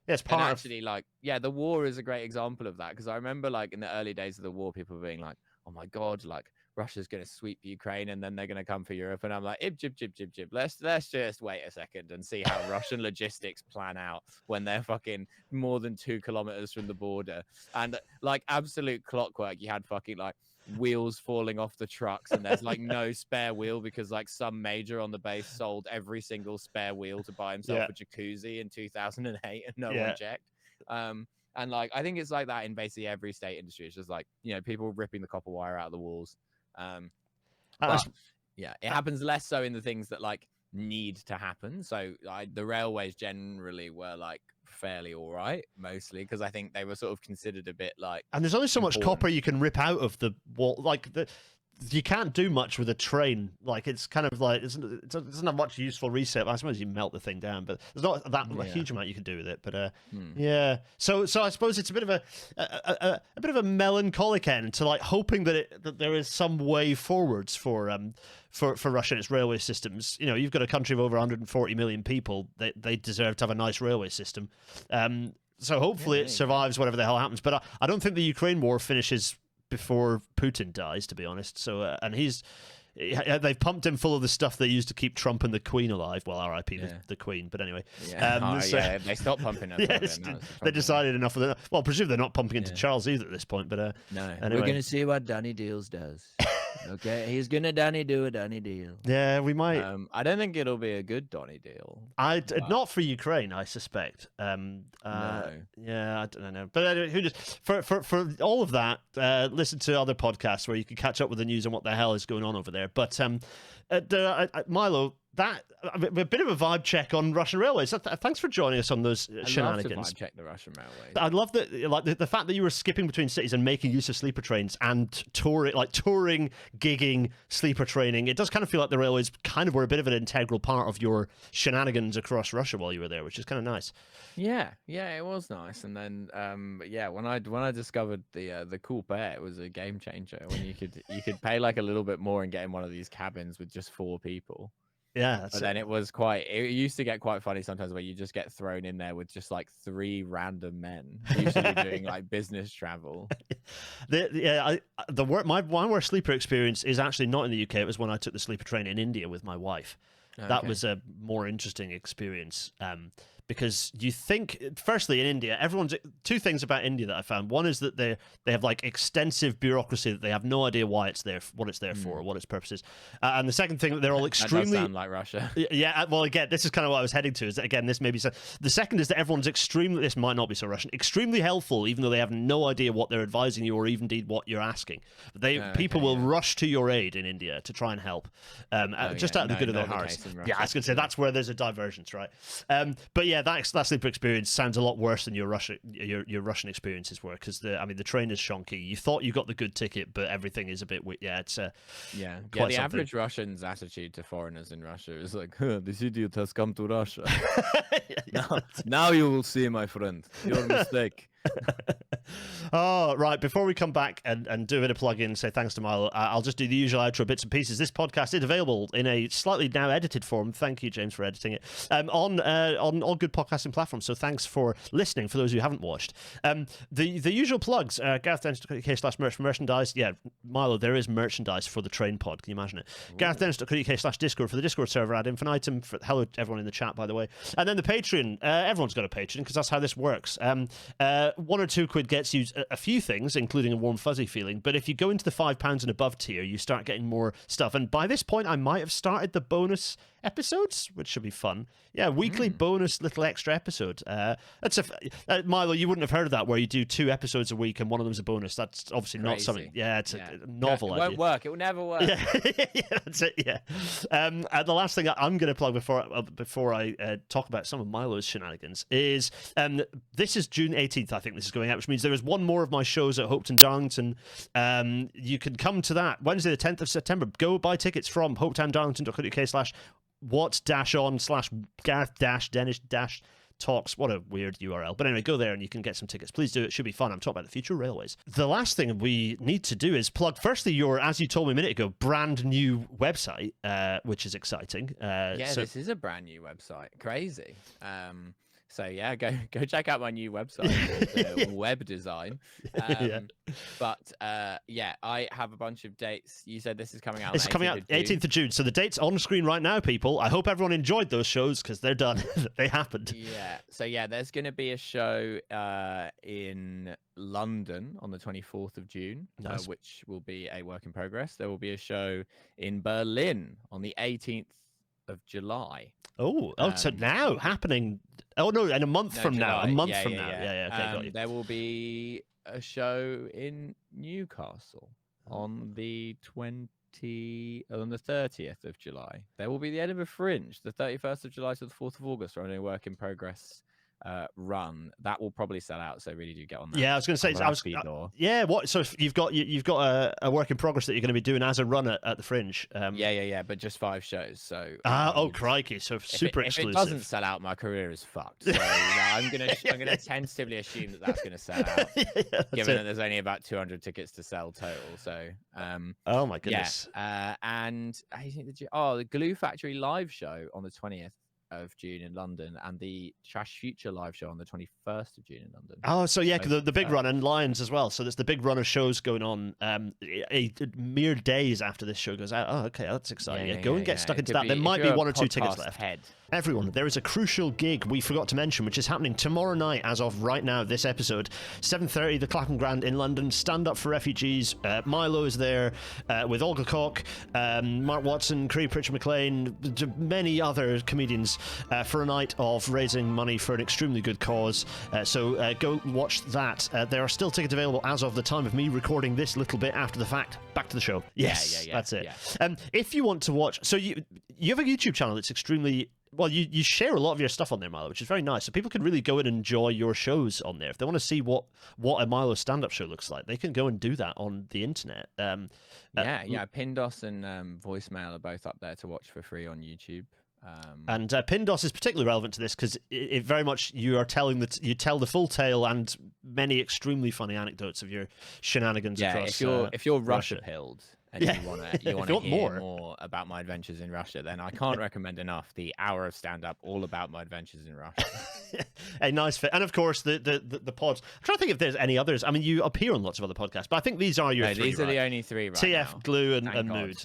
Yeah, it's part actually, like, yeah, the war is a great example of that, because I remember like in the early days of the war, people being like, oh my God, like Russia's going to sweep Ukraine and then they're going to come for Europe. And I'm like, jib. Let's just wait a second and see how Russian logistics plan out when they're fucking more than 2 kilometers from the border. And like absolute clockwork, you had fucking like wheels falling off the trucks, and there's like no spare wheel because like some major on the base sold every single spare wheel to buy himself a jacuzzi in 2008 and no one checked. And like I think it's like that in basically every state industry. It's just like, you know, people ripping the copper wire out of the walls. But yeah, it happens less so in the things that like need to happen. So the railways generally were like fairly all right, mostly because I think they were sort of considered a bit like, and there's only so much copper you can rip out of the wall, like you can't do much with a train. Like it's kind of like it doesn't have much useful reset. I suppose you melt the thing down, but there's not a huge amount you can do with it. But yeah, so I suppose it's a bit of a melancholic end to like hoping that there is some way forwards for Russia and its railway systems. You know, you've got a country of over 140 million people. They deserve to have a nice railway system. So hopefully it survives whatever the hell happens. But I don't think the Ukraine war finishes before Putin dies, to be honest. So and they've pumped him full of the stuff they used to keep Trump and the Queen alive. Well, R.I.P. The Queen, but anyway. They stopped pumping it. Yes, they decided enough of that. Well, I presume they're not pumping into Charles either at this point. But no, anyway. We're gonna see what Danny Deals does. Okay, he's gonna do a Danny Deal. Yeah, we might. I don't think it'll be a good Donny deal. Not for Ukraine, I suspect. No. Yeah, I don't know. But who knows? For all of that, listen to other podcasts where you can catch up with the news and what the hell is going on over there. But Milo, that a bit of a vibe check on Russian railways. Thanks for joining us on those shenanigans. I'd love to vibe check the Russian railways. I'd love that, like the fact that you were skipping between cities and making use of sleeper trains and touring, gigging, sleeper training. It does kind of feel like the railways kind of were a bit of an integral part of your shenanigans across Russia while you were there, which is kind of nice. Yeah, it was nice. And then, when I discovered the coupe, it was a game changer. When you could pay like a little bit more and get in one of these cabins with just 4 people. Yeah, but then it used to get quite funny sometimes where you just get thrown in there with just like 3 random men, usually doing like business travel. My worst sleeper experience is actually not in the UK. It was when I took the sleeper train in India with my wife. Okay. That was a more interesting experience because you think, firstly, in India, two things about India that I found. One is that they have like extensive bureaucracy that they have no idea why it's there, what it's there for, or what its purpose is. And the second thing, that they're all extremely. That does sound like Russia. Yeah, well, again, this is kind of what I was heading to. Is that again, this may be so. The second is that everyone's extremely. This might not be so Russian. Extremely helpful, even though they have no idea what they're advising you or even indeed what you're asking. People will rush to your aid in India to try and help, just out of the good of their hearts. Yeah, I was going to say that's where there's a divergence, right? But yeah, that sleeper experience sounds a lot worse than your Russian experiences were, because the train is shonky. You thought you got the good ticket, but everything is a bit it's the average Russian's attitude to foreigners in Russia is like, this idiot has come to Russia. now you will see, my friend, your mistake. Oh, right. Before we come back and do a bit of plug-in, say thanks to Milo, I'll just do the usual outro bits and pieces. This podcast is available in a slightly now edited form. Thank you, James, for editing it, on all good podcasting platforms. So thanks for listening, for those who haven't watched. The usual plugs, GarethDennis.co.uk/merch for merchandise. Yeah, Milo, there is merchandise for the train pod. Can you imagine it? GarethDennis.co.uk/Discord for the Discord server ad infinitum. Hello to everyone in the chat, by the way. And then the Patreon. Everyone's got a Patreon, because that's how this works. 1 or 2 quid gets you a few things, including a warm fuzzy feeling, but if you go into the £5 and above tier, you start getting more stuff. And by this point, I might have started the bonus episodes, which should be fun. Yeah, weekly bonus little extra episode. That's Milo, you wouldn't have heard of that, where you do 2 episodes a week and one of them's a bonus. That's obviously not something. Yeah, it's a novel idea. It won't work. It will never work. Yeah, that's it. Yeah. And the last thing I'm going to plug before I talk about some of Milo's shenanigans is this is June 18th. I think this is going out, which means there is one more of my shows at Hopetown Darlington. You can come to that Wednesday the 10th of September. Go buy tickets from hopetowndarlington.co.uk/what-on/Gareth-Dennis-Talks. What a weird URL. But anyway, go there and you can get some tickets. Please do. It should be fun. I'm talking about the future railways. The last thing we need to do is plug, firstly, your, as you told me a minute ago, brand new website, which is exciting. This is a brand new website. Crazy. So yeah, go check out my new website, Web Design. But I have a bunch of dates. You said this is coming out. This is coming out 18th of June. So the date's on screen right now, people. I hope everyone enjoyed those shows, because they're done. They happened. Yeah. So yeah, there's going to be a show in London on the 24th of June, which will be a work in progress. There will be a show in Berlin on the 18th of July. So now happening. Oh no, and a month from July. now. A month from Yeah. now. Yeah. Okay, got you. There will be a show in Newcastle on the 30th of July. There will be the Edinburgh Fringe, the 31st of July to the 4th of August, running a work in progress run. That will probably sell out, so really do get on that. Yeah, I was going to say, what? So you've got a work in progress that you're going to be doing as a run at the Fringe. But just 5 shows. So crikey! So super exclusive. If it doesn't sell out, my career is fucked. So I'm gonna tentatively assume that that's going to sell out, given that there's only about 200 tickets to sell total. So oh my goodness. And I think the Glue Factory live show on the 20th of June in London, and the Trash Future live show on the 21st of June in London. Oh, so yeah, the big run and Lions as well. So there's the big run of shows going on mere days after this show goes out. Oh, okay, that's exciting. Go and get stuck into that. There might be 1 or 2 tickets left. Everyone, there is a crucial gig we forgot to mention, which is happening tomorrow night, as of right now, this episode, 7:30, the Clapham Grand in London. Stand Up for Refugees. Milo is there with Olga Koch, Mark Watson, Cree Pritchard McLean, many other comedians for a night of raising money for an extremely good cause. So go watch that. There are still tickets available as of the time of me recording this little bit after the fact. Back to the show. Yes, that's it. Yeah. If you want to watch, so you have a YouTube channel that's extremely. Well, you share a lot of your stuff on there, Milo, which is very nice. So people can really go in and enjoy your shows on there. If they want to see what a Milo stand-up show looks like, they can go and do that on the internet. Pindos and Voicemail are both up there to watch for free on YouTube. And Pindos is particularly relevant to this because it very much you tell the full tale and many extremely funny anecdotes of your shenanigans across. If you're Russia pilled and you want to hear more about my adventures in Russia, then I can't recommend enough the hour of stand-up all about my adventures in Russia. A nice fit. And of course the pods. I'm trying to think if there's any others. I mean, you appear on lots of other podcasts, but I think these are your 3. These are the only 3 right now. TF, Glue, and Mood.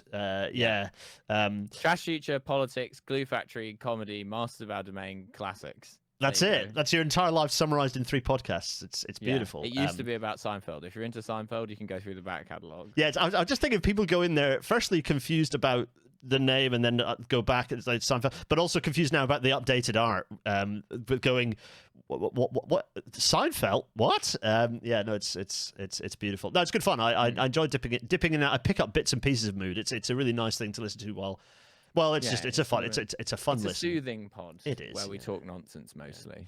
Trash Future, Politics, Glue Factory, Comedy, Masters of Our Domain, Classics. That's There you it. go. That's your entire life summarized in 3 podcasts. It's Yeah, beautiful. It used to be about Seinfeld. If you're into Seinfeld, you can go through the back catalogue. Yeah, I was just thinking if people go in there, firstly confused about the name and then go back and like Seinfeld, but also confused now about the updated art. But going, what Seinfeld? What? Yeah, no, it's beautiful. No, it's good fun. I enjoy dipping in. I pick up bits and pieces of mood. It's a really nice thing to listen to while. Well, it's a fun it's it's a fun It's a listen. soothing pod. It is, where we yeah. talk nonsense mostly.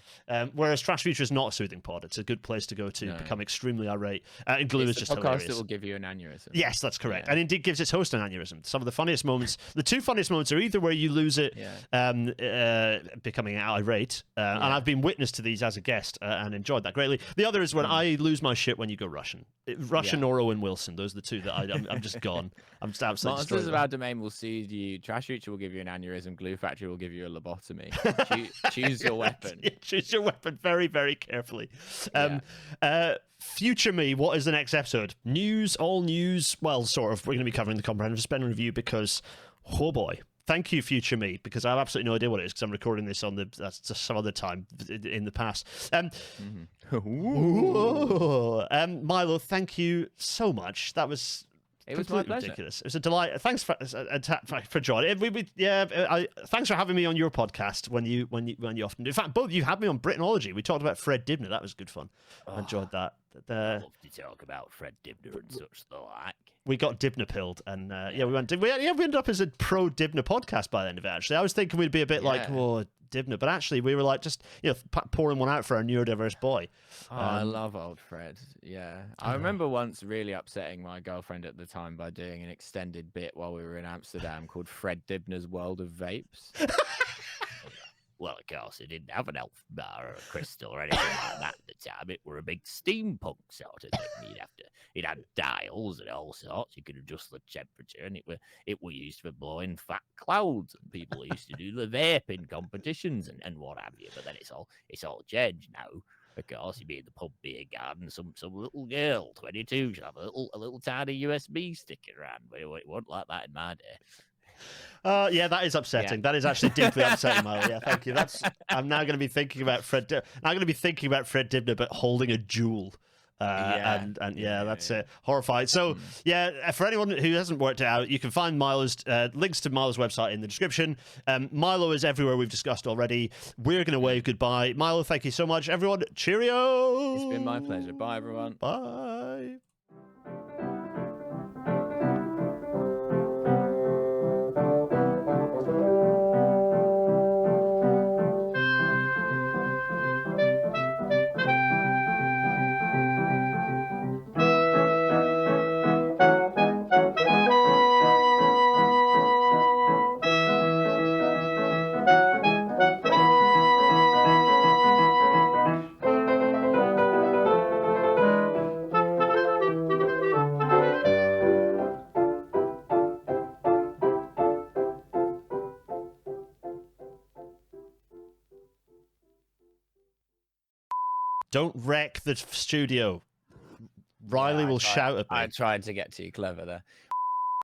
Whereas Trash Future is not a soothing pod. It's a good place to go to No. become extremely irate. And Glue is It's just the podcast hilarious. that will give you an aneurysm. Yes, that's correct. Yeah. And indeed gives its host an aneurysm. Some of the funniest moments, the 2 funniest moments are either where you lose it becoming irate, and I've been witness to these as a guest and enjoyed that greatly. The other is when I lose my shit when you go Russian. Russian or Owen Wilson. Those are the 2 that I'm just gone. I'm just absolutely Monsters destroyed. of Our Domain will soothe you. Trash Future will give you an aneurysm. Glue Factory will give you a lobotomy. Choose your weapon. Yeah, choose your weapon very, very carefully. Future me, what is the next episode? News, all news. Well, sort of. We're going to be covering the comprehensive spending review because, oh boy. Thank you, Future Me, because I have absolutely no idea what it is because I'm recording this on that's just some other time in the past. Milo, thank you so much. That was It was my completely pleasure. ridiculous. It was a delight. Thanks for joining. Thanks for having me on your podcast when you often do. In fact, both you had me on Britanology. We talked about Fred Dibner. That was good fun. I enjoyed that. I love to talk about Fred Dibner and such the like. We got Dibner pilled, and we ended up as a pro Dibner podcast by the end of it. Actually, I was thinking we'd be a bit like, oh, Dibner, but actually we were like just pouring one out for our neurodiverse boy. Oh, I love old Fred. Yeah, I remember once really upsetting my girlfriend at the time by doing an extended bit while we were in Amsterdam called Fred Dibner's World of Vapes. Well, of course, it didn't have an elf bar or a crystal or anything like that at the time. It were a big steampunk sort of thing. It had dials and all sorts. You could adjust the temperature, and it were used for blowing fat clouds. And people used to do the vaping competitions and what have you. But then it's all changed now. Of course, you'd be in the pub beer garden. Some little girl, 22, she'll have a little tiny USB stick around. But it wasn't like that in my day. Yeah, that is upsetting. Yeah. That is actually deeply upsetting, Milo. Yeah, thank you. I'm now going to be thinking about Fred. I'm going to be thinking about Fred Dibner, but holding a jewel. That's it. Horrified. So for anyone who hasn't worked it out, you can find Milo's links to Milo's website in the description. Milo is everywhere we've discussed already. We're going to wave goodbye. Milo, thank you so much, everyone. Cheerio. It's been my pleasure. Bye, everyone. Bye. Don't wreck the studio. Riley will shout at me. I tried to get too clever there.